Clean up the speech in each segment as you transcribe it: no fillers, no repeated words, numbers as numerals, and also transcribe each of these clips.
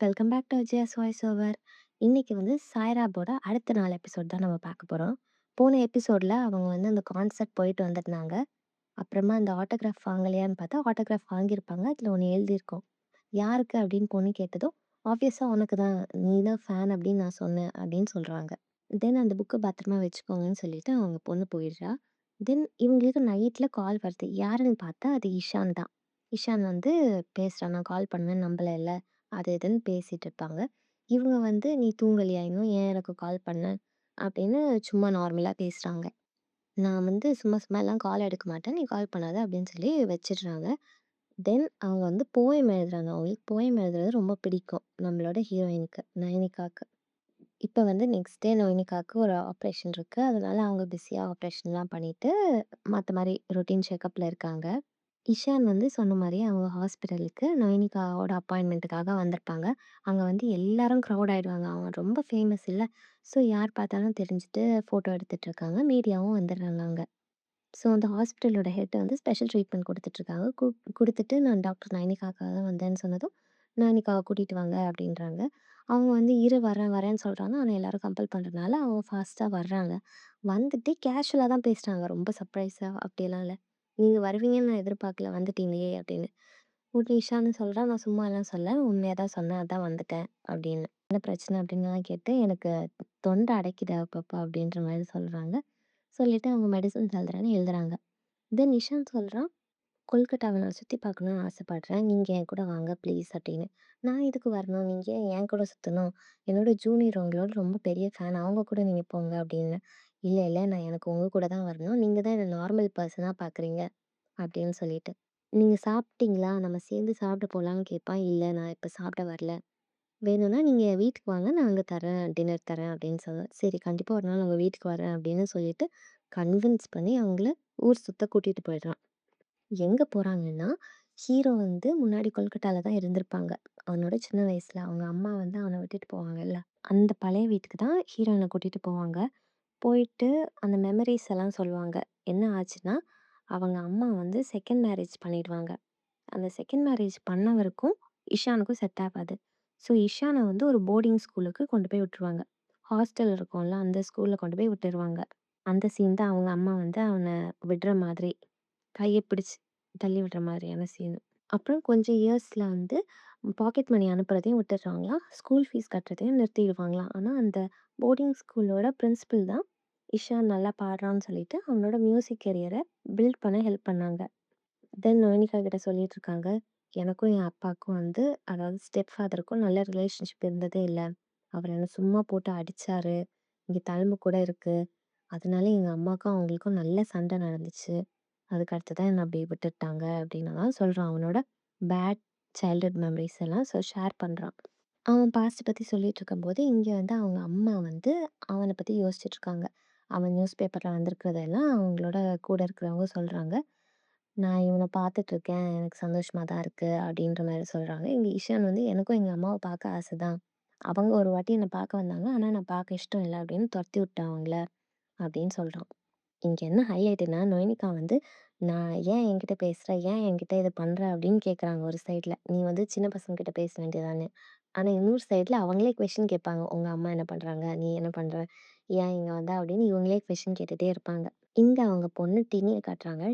Welcome back to Ajaya's voice over. இன்னைக்கு வந்து சாய்ராபோட அடுத்த 4 எபிசோட் தான் நம்ம பார்க்க போறோம். போன எபிசோட்ல அவங்க வந்து அந்த கான்சர்ட் போயிட்டு வந்திருந்தாங்க. அப்புறமா அந்த ஆட்டோகிராஃப் வாங்கலையான்னு பார்த்தா, ஆட்டோகிராஃப் வாங்கியிருப்பாங்க. அதில ஒண்ணு எழுதியிருக்கும். யாருக்கு அப்படின்னு பொண்ணு கேட்டதும், "ஆப்வியஸா உனக்கு தான். நீ தான் ஃபேன் அப்படின்னு நான் சொன்னேன்" அப்படின்னு சொல்றாங்க. தென் அந்த புக்க பத்திரமா வச்சுக்கோங்கன்னு சொல்லிட்டு அவங்க பொண்ணு போயிடுறா. தென் இவங்களுக்கு நைட்ல கால் வருது. யாருன்னு பார்த்தா அது இஷான் தான். இஷான் வந்து பேசுறான். "நான் கால் பண்ணேன் நம்பலல்ல." அது இதுன்னு பேசிட்டு இருப்பாங்க. இவங்க வந்து, "நீ தூங்கலையா இன்னும்? ஏன் எனக்கு கால் பண்ண?" அப்படின்னு சும்மா நார்மலா பேசுறாங்க. நான் வந்து சும்மா சும்மாலாம் கால் எடுக்க மாட்டேன். நீ கால் பண்ணாத அப்படின்னு சொல்லி வச்சுடுறாங்க. தென் அவங்க வந்து போயம் எழுதுறாங்க. அவங்களுக்கு போயம் எழுதுறது ரொம்ப பிடிக்கும். நம்மளோட ஹீரோயினுக்கு, நயனிகாக்கு. இப்ப வந்து நெக்ஸ்ட் டே நயனிகாவுக்கு ஒரு ஆப்ரேஷன் இருக்கு. அதனால அவங்க பிஸியா ஆப்ரேஷன்லாம் பண்ணிட்டு, மத்த மாரி ரொட்டீன் செக்கப்ல இருக்காங்க. இஷான் வந்து சொன்ன மாரியே அவங்க ஹாஸ்பிட்டலுக்கு நயனிகாவோட அப்பாயின்மெண்ட்டுக்காக வந்திருப்பாங்க. அங்க வந்து எல்லாரும் க்ரவுட் ஆயிடுவாங்க. அவன் ரொம்ப ஃபேமஸ் இல்ல. ஸோ யார் பார்த்தாலும் தெரிஞ்சுட்டு ஃபோட்டோ எடுத்துட்டு இருக்காங்க. மீடியாவும் வந்துடுறாங்க அங்க. ஸோ அந்த ஹாஸ்பிட்டலோட ஹெட் வந்து ஸ்பெஷல் ட்ரீட்மெண்ட் குடுத்துட்ருக்காங்க. குடுத்துட்டு நான் டாக்டர் நயனிகாக்காக தான் வந்தேன்னு சொன்னதும், "நயனிகாவ கூட்டிட்டு வாங்க" அப்படின்றாங்க. அவங்க வந்து இரு வரேன் வரேன்னு சொல்றாங்க. ஆனா எல்லாரும் கம்பல் பண்றனால அவங்க ஃபாஸ்ட்டா வர்றாங்க. வந்துட்டு கேஷுவலா தான் பேசுறாங்க. ரொம்ப சர்ப்ரைஸா அப்படியெல்லாம் இல்ல. "நீங்க வருவீங்கன்னு நான் எதிர்பார்க்கல. வந்துட்டீங்களே" அப்படின்னு. உடனே இஷான்னு சொல்றான், "நான் சும்மாலாம் சொல்லல. உண்மையா தான் சொன்னேன். அதான் வந்துட்டேன்" அப்படின்னு. "என்ன பிரச்சனை?" அப்படின்லாம் கேட்டு, "எனக்கு தொண்டை அடைக்குது அப்பப்ப" அப்படின்ற மாரி சொல்றாங்க. சொல்லிட்டு அவங்க மெடிசின்ஸ் எழுதுறாங்க. தென் நிஷாந்த் சொல்றான், "கொல்கட்டாவ நான் சுத்தி பார்க்கணும்னு ஆசைப்படுறேன். நீங்க என் கூட வாங்க ப்ளீஸ்" அப்படின்னு. "நான் எதுக்கு வரணும்? நீங்க ஏன் என் கூட சுத்தணும்? என்னோட ஜூனியர் உங்களோட ரொம்ப பெரிய ஃபேன். அவங்க கூட நீங்க போங்க" அப்படின்னு. "இல்ல, இல்ல. நான் எனக்கு உங்க கூட தான் வரணும். நீங்க தான் என்ன நார்மல் பர்சனா பார்க்குறீங்க" அப்படின்னு சொல்லிட்டு. "நீங்க சாப்பிட்டீங்களா? நம்ம சேர்ந்து சாப்பிட போலான்னு" கேட்பான். "இல்ல நான் இப்ப சாப்பிட வரல. வேணும்னா நீங்க வீட்டுக்கு வாங்க. நான் அங்க தரேன். டின்னர் தரேன்" அப்படின்னு சொல்லுவேன். "சரி கண்டிப்பா ஒரு நாள் உங்க வீட்டுக்கு வரேன்" அப்படின்னு சொல்லிட்டு கன்வின்ஸ் பண்ணி அவங்கள ஊர் சுத்த கூட்டிட்டு போயிடுறான். எங்க போறாங்கன்னா, ஹீரோ வந்து முன்னாடி கொல்கட்டால தான் இருந்திருப்பாங்க. அவனோட சின்ன வயசுல. அவங்க அம்மா வந்து அவன விட்டுட்டு போவாங்கல்ல. அந்த பழைய வீட்டுக்கு தான் ஹீரோயின கூட்டிட்டு போவாங்க. போயிட்டு அந்த மெமரீஸ் எல்லாம் சொல்லுவாங்க. என்ன ஆச்சுன்னா, அவங்க அம்மா வந்து செகண்ட் மேரேஜ் பண்ணிடுவாங்க. அந்த செகண்ட் மேரேஜ் பண்ணவருக்கும், இஷானுக்கும் செட் ஆகாது. ஸோ, இஷான வந்து ஒரு போர்டிங் ஸ்கூலுக்கு கொண்டு போய் விட்டுருவாங்க. ஹாஸ்டல் இருக்கும்ல, அந்த ஸ்கூல்ல கொண்டு போய் விட்டுருவாங்க. அந்த சீன் தான் அவங்க அம்மா வந்து அவன விடுற மாதிரி. கைய பிடிச்சு தள்ளி விடுற மாதிரியான சீனு. அப்புறம் கொஞ்சம் இயர்ஸ்ல வந்து பாக்கெட் மணி அனுப்புறதையும் விட்டுடுறாங்களாம். ஸ்கூல் ஃபீஸ் கட்டுறதையும் நிறுத்திடுவாங்களாம். ஆனா, அந்த போர்டிங் ஸ்கூலோட பிரின்சிபல் தான் இஷான் நல்லா பாடுறான்னு சொல்லிட்டு, அவனோட மியூசிக் கெரியர பில்ட் பண்ண ஹெல்ப் பண்ணாங்க. தென் மோனிகா கிட்ட சொல்லிட்டு இருக்காங்க. எனக்கும் என் அப்பாவுக்கும் வந்து அதாவது ஸ்டெப் ஃபாதருக்கும் நல்ல ரிலேஷன்ஷிப் இருந்ததே இல்ல. அவர் என்ன சும்மா போட்டு அடிச்சாரு. இங்க தழும்பு கூட இருக்கு. அதனால எங்க அம்மாக்கும் அவங்களுக்கும் நல்ல சண்டை நடந்துச்சு. அதுக்கு அடுத்து தான் என்ன அப்படி விட்டுட்டாங்க அப்படின்னலாம் சொல்றான். அவனோட பேட் சைல்ட்ஹுட் மெமரீஸ் எல்லாம் ஷேர் பண்றான். அவன் பாஸ்ட் பத்தி சொல்லிட்டு இருக்கும்போது, இங்க வந்து அவங்க அம்மா வந்து அவன பத்தி யோசிச்சுட்டு இருக்காங்க. அவன் நியூஸ் பேப்பர்ல வந்திருக்கிறதெல்லாம் அவங்களோட கூட இருக்கிறவங்க சொல்றாங்க. "நான் இவன பார்த்துட்டுருக்கேன். எனக்கு சந்தோஷமா தான் இருக்கு." அப்படின்ற மாரி சொல்றாங்க. இங்க இஷான் வந்து, "எனக்கும் எங்க அம்மாவ பார்க்க ஆசை தான். அவங்க ஒரு வாட்டி என்ன பார்க்க வந்தாங்க. ஆனா நான் பார்க்க இஷ்டம் இல்ல." அப்படின்னு தொரத்தி விட்டேன் அவங்கள அப்படின்னு சொல்றான். இங்க என்ன ஹைலைட்டுன்னா, நொய்னிகா வந்து, "நான் ஏன் என்கிட்ட பேசுற? ஏன் என்கிட்ட இத பண்ற?" அப்படின்னு கேட்குறாங்க ஒரு சைட்ல. "நீ வந்து சின்ன பசங்க கிட்ட பேச வேண்டியதானே!" ஆனா இன்னொரு சைட்ல அவங்களே கொஸ்டின் கேட்பாங்க. "உங்க அம்மா என்ன பண்றாங்க? நீ என்ன பண்ற? ஏன் இங்க வந்த?" அப்படின்னு இவங்களே கொஸ்டின் கேட்டுட்டே இருப்பாங்க. இங்க அவங்க பொண்ணு டின்னிய காட்டுறாங்க.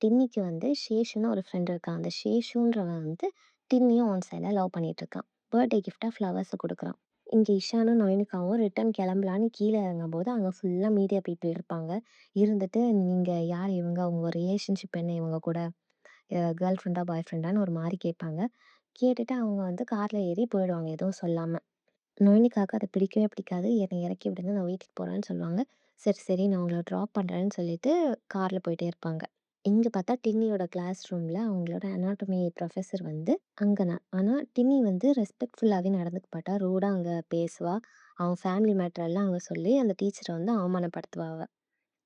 டின்னிக்கு வந்து சேஷுன்னு ஒரு ஃப்ரெண்ட் இருக்கான். அந்த சேஷுன்றவன் வந்து டின்னியும் ஒன் சைடா லவ் பண்ணிட்டு இருக்கான். Birthday கிஃப்ட்டா flowers குடுக்குறான். இங்க இஷானும், நயனிகாவும் ரிட்டர்ன் கிளம்பலான்னு கீழ இறங்கும்போது, அங்க ஃபுல்லா மீடியா பீப்பிள் இருப்பாங்க. இருந்துட்டு, "நீங்க யார் இவங்க? உங்க ரிலேஷன்ஷிப் என்ன இவங்க கூட? கேர்ள் ஃப்ரெண்டா? பாய் ஃப்ரெண்டான்னு?" ஒரு மாரி கேட்பாங்க. கேட்டுட்டு அவங்க வந்து கார்ல ஏறி போயிடுவாங்க, எதுவும் சொல்லாம. நயனிகாவுக்கு அது பிடிக்கவே பிடிக்காது. "என்னை இறக்கி விடுங்க, நான் வீட்டுக்கு போறேன்னு" சொல்லுவாங்க. "சரி, சரி நான் உங்கள ட்ராப் பண்றேன்னு" சொல்லிட்டு கார்ல போயிட்டே இருப்பாங்க. இங்க பார்த்தா டின்னியோட கிளாஸ் ரூம்ல அவங்களோட அனாட்டமி ப்ரொஃபசர் வந்து ஆனா டின்னி வந்து ரெஸ்பெக்ட்ஃபுல்லாவே நடந்துக்க மாட்டா. ரூடா அங்க பேசுவா. அவங்க ஃபேமிலி மேட்டர் எல்லாம் அங்க சொல்லி அந்த டீச்சர வந்து அவமானப்படுத்துவா அவ.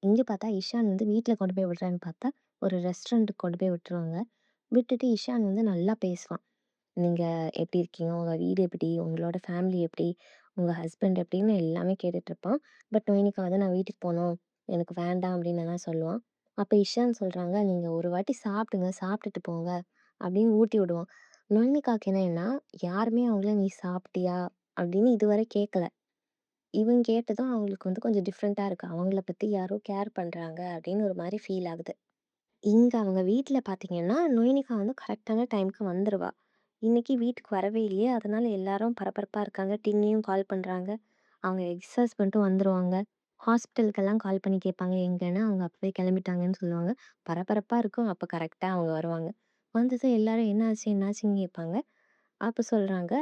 இங்க பார்த்தா இஷான் வந்து வீட்ல கொண்டு போய் விடுறேன்னு பார்த்தா, ஒரு ரெஸ்டாரண்ட்டுக்கு கொண்டு போய் விட்டுருவாங்க. விட்டுட்டு இஷான் வந்து நல்லா பேசுவான். "நீங்க எப்படி இருக்கீங்க? உங்க வீடு எப்படி? உங்களோட ஃபேமிலி எப்படி? உங்க ஹஸ்பண்ட் எப்படின்னு?" எல்லாமே கேட்டுட்ருப்பான். பட் நொயினிகா வந்து, "நான் வீட்டுக்கு போணும். எனக்கு வேண்டாம்" அப்படின்னெல்லாம் சொல்லுவான். அப்ப இஷான் சொல்றாங்க, "நீங்க ஒரு வாட்டி சாப்பிடுங்க. சாப்பிட்டுட்டு போங்க" அப்படின்னு ஊட்டி விடுவான். நொய்னிக்காக்கு என்னன்னா, யாருமே அவங்கள "நீ சாப்பிட்டியா?" அப்படின்னு இதுவரை கேட்கல. இவன் கேட்டதும் அவங்களுக்கு வந்து கொஞ்சம் டிஃப்ரெண்ட்டா இருக்கு. அவங்கள பத்தி யாரோ கேர் பண்றாங்க அப்படின்னு ஒரு மாரி ஃபீல் ஆகுது. இங்க அவங்க வீட்ல பார்த்தீங்கன்னா, நொய்னிகா வந்து கரெக்ட்டான டைம்க்கு வந்துருவா. இன்னைக்கு வீட்டுக்கு வரவே இல்லையே, அதனால எல்லாரும் பரபரப்பா இருக்காங்க. டின்னியும் கால் பண்றாங்க. அவங்க எக்ஸ் ஹஸ்பண்டும் வந்துருவாங்க. ஹாஸ்பிட்டலுக்கெல்லாம் கால் பண்ணி கேட்பாங்க எங்கன்னு. அவங்க அப்பவே கிளம்பிட்டாங்கன்னு சொல்லுவாங்க. பரபரப்பா இருக்கும். அப்ப கரெக்ட்டா அவங்க வருவாங்க. வந்ததும் எல்லாரும் என்னாச்சு, என்னாச்சுன்னு கேட்பாங்க. அப்ப சொல்றாங்க,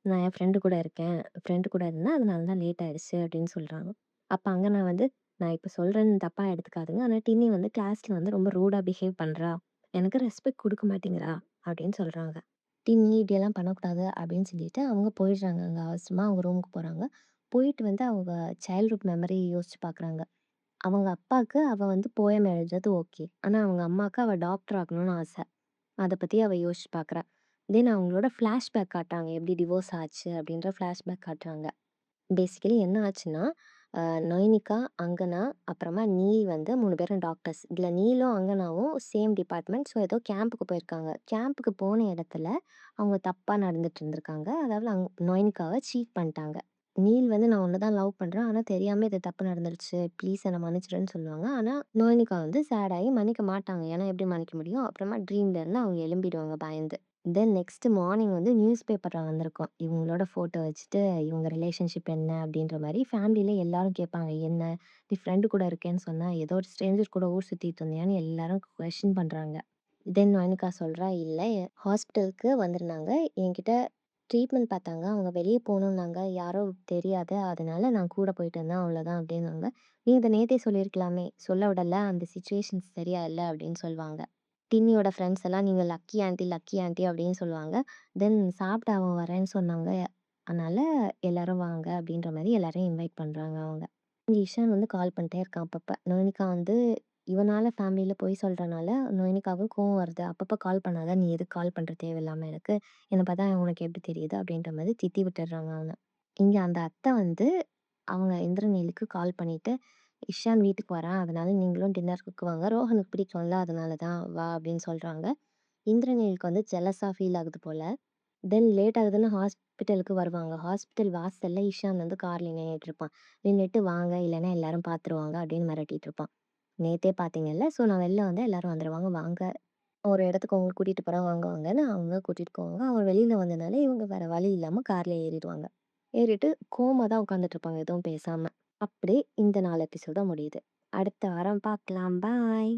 "நான் என் ஃப்ரெண்டு கூட இருக்கேன். ஃப்ரெண்டு கூட இருந்தேன். அதனால தான் லேட் ஆயிடுச்சு" அப்படின்னு சொல்றாங்க. அப்ப அங்க நான் வந்து, "நான் இப்ப சொல்றேன்னு தப்பா எடுத்துக்காதீங்க. ஆனா டின்னி வந்து கிளாஸ்ல வந்து ரொம்ப ரூடா பிஹேவ் பண்றா. எனக்கு ரெஸ்பெக்ட் குடுக்க மாட்டேங்கிறா" அப்படின்னு சொல்றாங்க. "டின்னி இப்படியெல்லாம் பண்ணக்கூடாது" அப்படின்னு சொல்லிட்டு அவங்க போயிடுறாங்க. அங்க அவசரமா அவங்க ரூமுக்கு போறாங்க. போயிட்டு வந்து அவங்க சைல்ட்ஹுட் மெமரி யோசிச்சு பார்க்குறாங்க. அவங்க அப்பாக்கு அவ வந்து போயம் எழுதுறது ஓகே. ஆனா அவங்க அம்மாக்கு அவ டாக்டர் ஆகணும்னு ஆசை. அத பத்தி அவ யோசிச்சு பார்க்குறா. தென் அவங்களோட ஃப்ளாஷ்பேக் காட்டுறாங்க. எப்படி டிவோர்ஸ் ஆச்சு அப்படின்ற ஃப்ளாஷ்பேக் காட்டுறாங்க. பேசிக்கலி என்ன ஆச்சுன்னா, அ நொய்னிகா, அங்கனா, அப்புறமா நீல் வந்து 3 பேரும் டாக்டர்ஸ். இதுல நீலும், அங்கனாவும் சேம் டிபார்ட்மெண்ட். ஸோ ஏதோ கேம்புக்கு போயிருக்காங்க. கேம்புக்கு போன இடத்துல அவங்க தப்பா நடந்துட்டு இருந்திருக்காங்க. அதாவது நொய்னிகாவ சீட் பண்ணிட்டாங்க. நீல் வந்து நான் உன்ன தான் லவ் பண்றேன். ஆனா தெரியாம இது தப்பு நடந்துருச்சு. ப்ளீஸ் என்ன மன்னிச்சுடுன்னு சொல்லுவாங்க. ஆனா நோனிகா வந்து சேட் ஆகி மன்னிக்க மாட்டாங்க. ஏன்னா எப்படி மன்னிக்க முடியும்? அப்புறமா ட்ரீம்ல இருந்து அவங்க எழும்பிடுவாங்க பயந்து. தென் நெக்ஸ்ட் மார்னிங் வந்து நியூஸ் பேப்பர்ல வந்திருக்கும். இவங்களோட ஃபோட்டோ வச்சுட்டு, இவங்க ரிலேஷன்ஷிப் என்ன அப்படின்ற மாரி ஃபேமிலில எல்லாரும் கேட்பாங்க. என்ன நீ ஃப்ரெண்டு கூட இருக்கேன்னு சொன்ன, ஏதோ ஒரு ஸ்ட்ரேஞ்சர் கூட ஊர் சுத்திட்டு இருந்தியான்னு எல்லாரும் கொஸ்டின் பண்றாங்க. தென் நயனிகா சொல்றா, "இல்ல ஹாஸ்பிட்டலுக்கு வந்திருந்தாங்க. என்கிட்ட ட்ரீட்மெண்ட் பார்த்தாங்க. அவங்க வெளிய போணும்னாங்க. யாரோ தெரியாது. அதனால நான் கூட போயிட்டு வந்தேன். அவ்வளோதான்" அப்படின்னாங்க. "நீ இத நேத்தே சொல்லியிருக்கலாமே. சொல்ல விடல. அந்த சிச்சுவேஷன்ஸ் சரியா இல்ல" அப்படின்னு சொல்லுவாங்க. டின்னியோட ஃப்ரெண்ட்ஸ் எல்லாம் "நீங்க லக்கி ஆன்டி" அப்படின்னு சொல்லுவாங்க. தென் சாப்பிட அவன் வரேன்னு சொன்னாங்க. அதனால எல்லாரும் வாங்க அப்படின்ற மாரி எல்லாரையும் இன்வைட் பண்றாங்க அவங்க. இங்க இஷான் வந்து கால் பண்ணிட்டே இருக்கான் அப்பப்ப. நோனிகா வந்து இவனால ஃபேமிலில பொய் சொல்றனால நோனிகாவுக்கு கோவம் வருது. "அப்பப்ப கால் பண்ணாத. நீ எதுக்கு கால் பண்ற தேவையில்லாம எனக்கு? என்ன பார்த்தா உனக்கு எப்படி தெரியுது?" அப்படின்ற மாரி திட்டி விட்டுர்றாங்க அவன. இங்க அந்த அத்தை வந்து அவங்க இந்திரநீலுக்கு கால் பண்ணிட்டு, "இஷான் வீட்டுக்கு வரான். அதனால நீங்களும் டின்னருக்கு வாங்க. ரோஹனுக்கு பிடிக்கும்ல அதனால தான் வா" அப்படின்னு சொல்றாங்க. இந்திரநீலுக்கு வந்து ஜெலஸா ஃபீல் ஆகுது போல. தென் லேட் ஆகுதுன்னு ஹாஸ்பிட்டலுக்கு வருவாங்க. ஹாஸ்பிட்டல் வாசல்ல இஷான் வந்து கார்ல நின்னுட்டு இருப்பான். நின்னுட்டு "வாங்க, இல்லன்னா எல்லாரும் பார்த்துருவாங்க" அப்படின்னு மிரட்டிட்டு இருப்பான். "நேத்தே பார்த்தீங்கல்ல, ஸோ நான் வெளில வந்தா எல்லாரும் வந்துருவாங்க. வாங்க, ஒரு இடத்துக்கு உங்கள கூட்டிட்டு போறேன் வாங்க வாங்கன்னு" அவங்க கூட்டிட்டு போவாங்க. அவன் வெளில வந்தனால இவங்க வேற வழி இல்லாம கார்ல ஏறிடுவாங்க. ஏறிட்டு கோவமா தான் உட்காந்துட்டு இருப்பாங்க எதுவும் பேசாம. அப்படியே இந்த 4 எபிசோட முடியுது. அடுத்த வாரம் பார்க்கலாம். பாய்.